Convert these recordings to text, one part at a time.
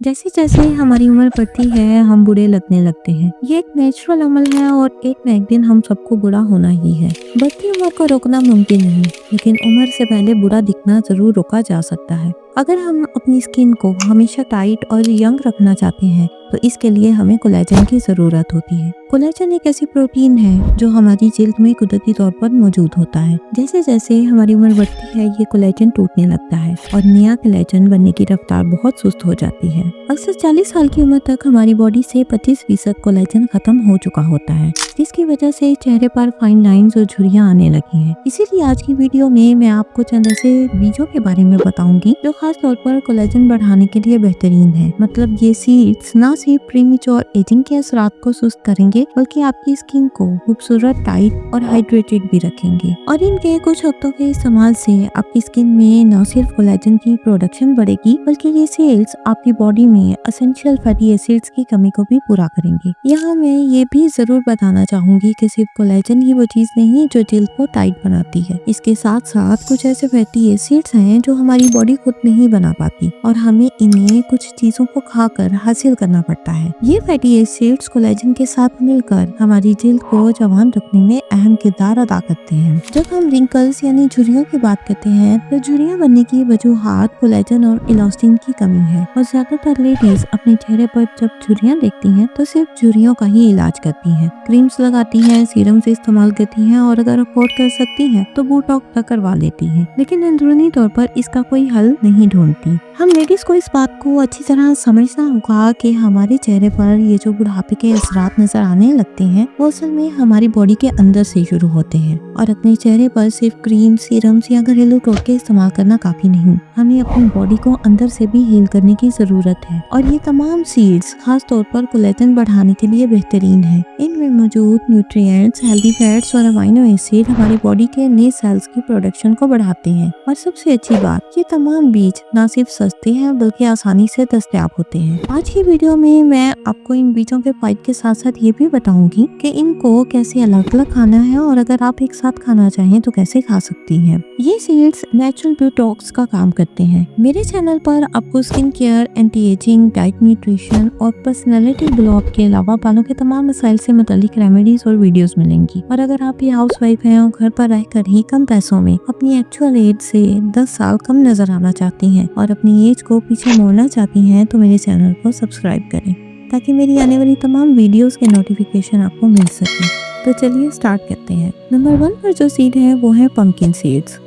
जैसे जैसे हमारी उम्र बढ़ती है हम बूढ़े लगने लगते हैं। ये एक नेचुरल अमल है और एक न एक दिन हम सबको बूढ़ा होना ही है। बढ़ती उम्र को रोकना मुमकिन नहीं, लेकिन उम्र से पहले बूढ़ा दिखना जरूर रोका जा सकता है। अगर हम अपनी स्किन को हमेशा टाइट और यंग रखना चाहते हैं तो इसके लिए हमें कोलेजन की जरूरत होती है। कोलेजन एक ऐसी प्रोटीन है जो हमारी जिल्द में कुदरती तौर पर मौजूद होता है। जैसे जैसे हमारी उम्र बढ़ती है ये कोलेजन टूटने लगता है और नया कोलेजन बनने की रफ्तार बहुत सुस्त हो जाती है। अक्सर 40 साल की उम्र तक हमारी बॉडी से 25% कोलेजन खत्म हो चुका होता है, जिसकी वजह से चेहरे पर फाइन लाइंस और झुर्रियां आने लगी हैं। इसीलिए आज की वीडियो में मैं आपको चंद ऐसे बीजों के बारे में बताऊंगी जो खास तौर पर कोलेजन बढ़ाने के लिए बेहतरीन है। मतलब ये सीड्स न सिर्फ प्रीमेच्योर एजिंग के असरात को सुस्त करेंगे बल्कि आपकी स्किन को खूबसूरत, टाइट और हाइड्रेटेड भी रखेंगे। और इनके कुछ हफ्तों के इस्तेमाल से आपकी स्किन में न सिर्फ कोलेजन की प्रोडक्शन बढ़ेगी बल्कि ये सेल्स आपकी बॉडी में एसेंशियल फैटी एसिड्स की कमी को भी पूरा करेंगे। यहाँ मैं ये भी जरूर बताना चाहूंगी कि सिर्फ कोलेजन ही वो चीज नहीं जो जिल्द को टाइट बनाती है। इसके साथ साथ कुछ ऐसे फैटी एसिड्स हैं जो हमारी बॉडी खुद नहीं बना पाती और हमें इन्हें कुछ चीजों को खाकर हासिल करना पड़ता है। ये फैटी एसिड्स कोलेजन के साथ मिलकर हमारी जिल्द को जवान रखने में अहम किरदार अदा करते हैं। जब हम रिंकल्स यानी झुर्रियों की बात करते हैं तो झुर्रियां बनने की वजूहात कोलेजन और इलास्टिन की कमी है और ज्यादातर लेडीज अपने चेहरे पर जब झुर्रियां देखती हैं तो सिर्फ झुर्रियों का ही इलाज करती हैं, क्रीम्स लगाती हैं, सीरम से इस्तेमाल करती हैं और अगर अफोर्ड कर सकती हैं तो बोटॉक्स तक करवा लेती हैं, लेकिन अंदरूनी तौर पर इसका कोई हल नहीं ढूंढती। हम लेडीज को इस बात को अच्छी तरह समझना होगा कि हमारे चेहरे पर ये जो बुढ़ापे के असरात नजर आने लगते हैं वो असल में हमारी बॉडी के अंदर से शुरू होते हैं और अपने चेहरे पर सिर्फ क्रीम, सीरम्स या घरेलू टोटके इस्तेमाल करना काफी नहीं, हमें अपनी बॉडी को अंदर से भी हील करने की जरूरत है। और ये तमाम सीड्स खास तौर पर कोलेजन बढ़ाने के लिए बेहतरीन है। इनमें मौजूद न्यूट्रिएंट्स, हेल्दी फैट्स और अमीनो एसिड हमारी बॉडी के नए सेल्स की प्रोडक्शन को बढ़ाते हैं। और सबसे अच्छी बात, ये तमाम बीज न सिर्फ सस्ते हैं बल्कि आसानी से दस्तयाब होते हैं। आज की वीडियो में मैं आपको इन बीजों के फायदे के साथ साथ ये भी बताऊंगी कि इनको कैसे अलग अलग खाना है और अगर आप एक साथ खाना चाहें तो कैसे खा सकती हैं। ये सीड्स नेचुरल डिटॉक्स का काम करते हैं। मेरे चैनल पर आपको skin care, anti ageing, diet, nutrition और पर्सनैलिटी ग्लो अप के अलावा बालों के तमाम मसाइल से मुतालिक रेमेडीज और वीडियोस मिलेंगी। और अगर आप ये हाउस वाइफ हैं और घर पर रहकर ही कम पैसों में अपनी एक्चुअल एज से 10 साल कम नजर आना चाहती हैं और अपनी एज को पीछे मोड़ना चाहती हैं तो मेरे चैनल को सब्सक्राइब करें ताकि मेरी आने वाली तमाम वीडियोस के नोटिफिकेशन आपको मिल सके। तो चलिए स्टार्ट करते हैं। नंबर 1 पर जो सीड है वो है पंपकिन सीड्स।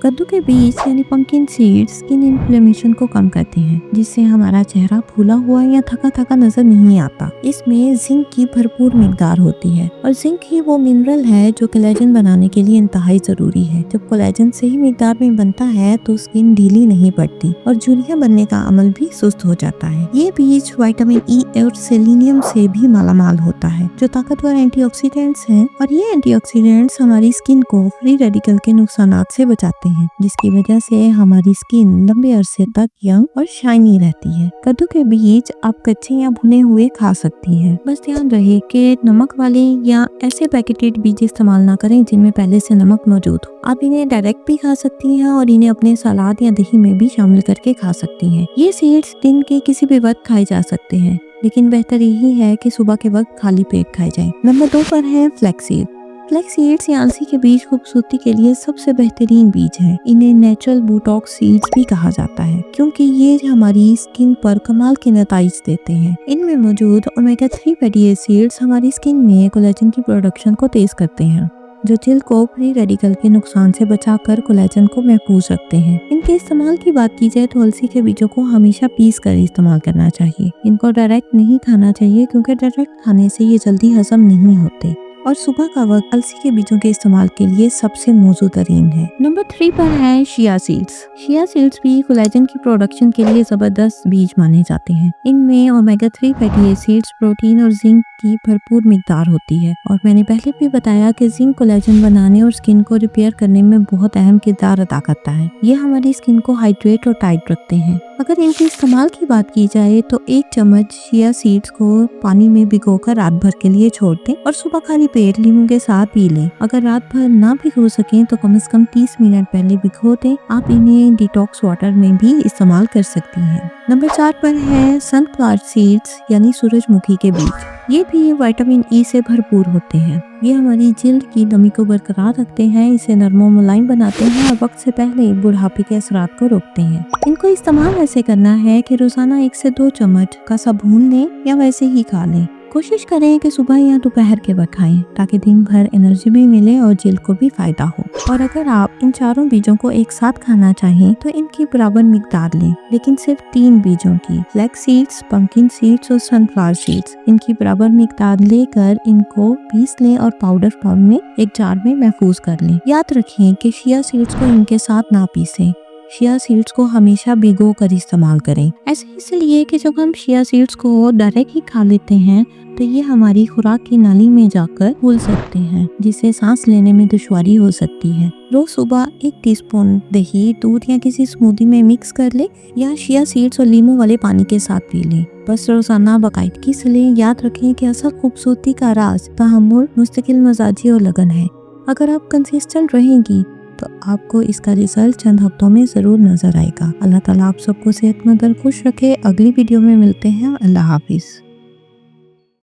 कद्दू के बीज यानी पंपकिन सीड्स स्किन इन्फ्लेमेशन को कम करते हैं, जिससे हमारा चेहरा फूला हुआ या थका थका नजर नहीं आता। इसमें जिंक की भरपूर मिकदार होती है और जिंक ही वो मिनरल है जो कोलेजन बनाने के लिए इंतहाई जरूरी है। जब कोलेजन सही मिकदार में बनता है तो स्किन ढीली नहीं पड़ती और झुर्रियां बनने का अमल भी सुस्त हो जाता है। ये बीज विटामिन ई और सेलेनियम से भी मालामाल होता है जो ताकतवर एंटीऑक्सीडेंट्स हैं और ये एंटीऑक्सीडेंट्स हमारी स्किन को फ्री रेडिकल के नुकसानात से बचाते हैं, जिसकी वजह से हमारी स्किन लंबे अरसे तक यंग और शाइनी रहती है। कद्दू के बीज आप कच्चे या भुने हुए खा सकती हैं। बस ध्यान रहे कि नमक वाले या ऐसे पैकेटेड बीज इस्तेमाल ना करें जिनमें पहले से नमक मौजूद हो। आप इन्हें डायरेक्ट भी खा सकती हैं और इन्हें अपने सलाद या दही में भी शामिल करके खा सकती हैं। ये सीड्स दिन के किसी भी वक्त खाए जा सकते हैं, लेकिन बेहतर यही है कि सुबह के वक्त खाली पेट खाए जाएं। नंबर 2 पर है फ्लैक्स सीड। फ्लैक्स सीड्स या अलसी के बीज खूबसूरती के लिए सबसे बेहतरीन बीज हैं। इन्हें नेचुरल बोटॉक्स सीड्स भी कहा जाता है क्योंकि ये हमारी स्किन पर कमाल के नताइज देते हैं। इनमें मौजूद ओमेगा 3 फैटी एसिड्स हमारी स्किन में कोलेजन की प्रोडक्शन को तेज करते हैं, जो जिल्द को फ्री रेडिकल के नुकसान से बचाकर कोलेजन को महफूज रखते हैं। इनके इस्तेमाल की बात की जाए तो अलसी के बीजों को हमेशा पीस कर इस्तेमाल करना चाहिए। इनको डायरेक्ट नहीं खाना चाहिए क्योंकि डायरेक्ट खाने से ये जल्दी हजम नहीं होते और सुबह का वक्त अलसी के बीजों के इस्तेमाल के लिए सबसे मौजूदतरीन है। नंबर 3 पर है शिया सीड्स। शिया सीड्स भी कोलेजन की प्रोडक्शन के लिए जबरदस्त बीज माने जाते हैं। इनमें ओमेगा 3 फैटी एसिड्स, प्रोटीन और जिंक की भरपूर मिकदार होती है और मैंने पहले भी बताया कि जिंक कोलेजन बनाने और स्किन को रिपेयर करने में बहुत अहम किरदार अदा करता है। ये हमारी स्किन को हाइड्रेट और टाइट रखते हैं। अगर इनके इस्तेमाल की बात की जाए तो 1 चम्मच चिया सीड्स को पानी में भिगोकर रात भर के लिए छोड़ दें और सुबह खाली पेट नींबू के साथ पी लें। अगर रात भर ना भिगो सकें तो कम से कम 30 मिनट पहले भिगो दें। आप इन्हें डिटॉक्स वाटर में भी इस्तेमाल कर सकती हैं। नंबर 4 पर है सनफ्लावर सीड्स यानी सूरजमुखी के बीज। ये भी विटामिन ई से भरपूर होते हैं। ये हमारी जिल्द की नमी को बरकरार रखते हैं, इसे नरम और मुलायम बनाते हैं और वक्त से पहले बुढ़ापे के असरात को रोकते हैं। इनको इस्तेमाल ऐसे करना है कि रोजाना 1 से 2 चम्मच का सा भून लें या वैसे ही खा लें। कोशिश करें कि सुबह या दोपहर के वक्त खाएं ताकि दिन भर एनर्जी भी मिले और जिल्द को भी फायदा हो। और अगर आप इन चारों बीजों को एक साथ खाना चाहें तो इनकी बराबर मिकदार लें, लेकिन सिर्फ 3 बीजों की, फ्लैक्स सीड्स, पंपकिन सीड्स और सनफ्लावर सीड्स। इनकी बराबर मिकदार लेकर इनको पीस लें और पाउडर फॉर्म में एक जार में महफूज कर लें। याद रखें कि चिया सीड्स को इनके साथ ना पीसें। चिया सीड्स को हमेशा भिगो कर इस्तेमाल करें। ऐसे इसलिए कि जब हम चिया सीड्स को डायरेक्ट ही खा लेते हैं तो ये हमारी खुराक की नाली में जाकर घुल सकते हैं, जिससे सांस लेने में दुश्वारी हो सकती है। रोज सुबह 1 टीस्पून दही, दूध या किसी स्मूदी में मिक्स कर ले या चिया सीड्स और लीमू वाले पानी के साथ पी लें। बस रोजाना बाकायदगी से लें। याद रखें कि असल खूबसूरती का राज तहम्मुल, मुस्तकिल मिजाजी और लगन है। अगर आप कंसिस्टेंट रहेंगी तो आपको इसका रिजल्ट चंद हफ्तों में जरूर नजर आएगा। अल्लाह ताला आप सबको सेहतमंद और खुश रखे। अगली वीडियो में मिलते हैं। अल्लाह हाफिज।